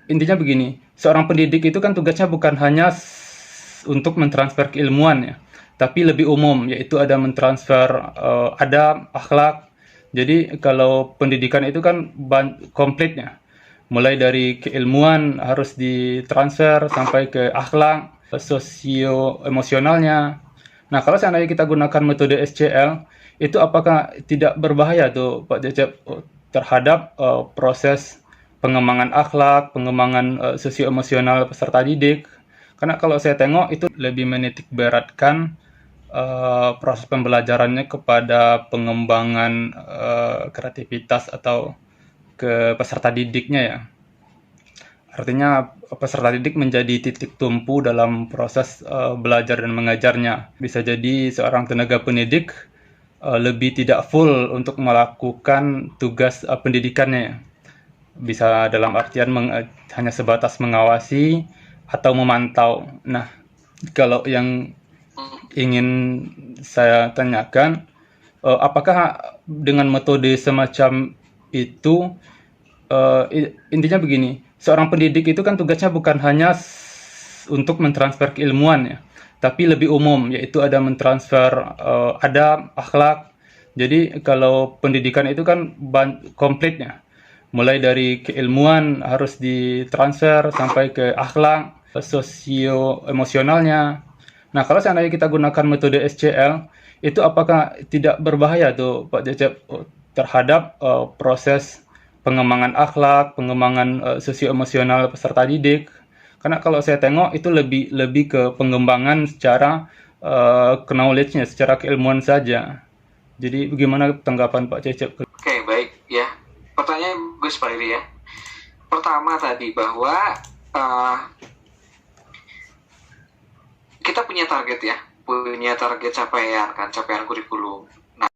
intinya begini, seorang pendidik itu kan tugasnya bukan hanya untuk mentransfer keilmuan ya, tapi lebih umum, yaitu ada mentransfer adab, akhlak. Jadi kalau pendidikan itu kan komplitnya, mulai dari keilmuan harus ditransfer sampai ke akhlak, sosio emosionalnya. Nah, kalau seandainya kita gunakan metode SCL, itu apakah tidak berbahaya tuh Pak Cecep terhadap proses pengembangan akhlak, pengembangan sosio emosional peserta didik? Karena kalau saya tengok itu lebih menitik beratkan proses pembelajarannya kepada pengembangan kreativitas atau ke peserta didiknya ya. Artinya peserta didik menjadi titik tumpu dalam proses belajar dan mengajarnya. Bisa jadi seorang tenaga pendidik lebih tidak full untuk melakukan tugas pendidikannya ya. Bisa dalam artian hanya sebatas mengawasi atau memantau. Nah, kalau yang ingin saya tanyakan, apakah dengan metode semacam itu, intinya begini, seorang pendidik itu kan tugasnya bukan hanya untuk mentransfer keilmuan ya, tapi lebih umum, yaitu ada mentransfer adab, akhlak. Jadi kalau pendidikan itu kan komplitnya, mulai dari keilmuan harus ditransfer sampai ke akhlak, sosio emosionalnya. Nah, kalau seandainya kita gunakan metode SCL, itu apakah tidak berbahaya tuh Pak Cecep terhadap proses pengembangan akhlak, pengembangan sosio emosional peserta didik? Karena kalau saya tengok itu lebih lebih ke pengembangan secara knowledge-nya, secara keilmuan saja. Jadi bagaimana tanggapan Pak Cecep? Oke, baik ya. Pertanyaan Gus Fahri ya. Pertama tadi bahwa kita punya target ya, punya target capaian kurikulum.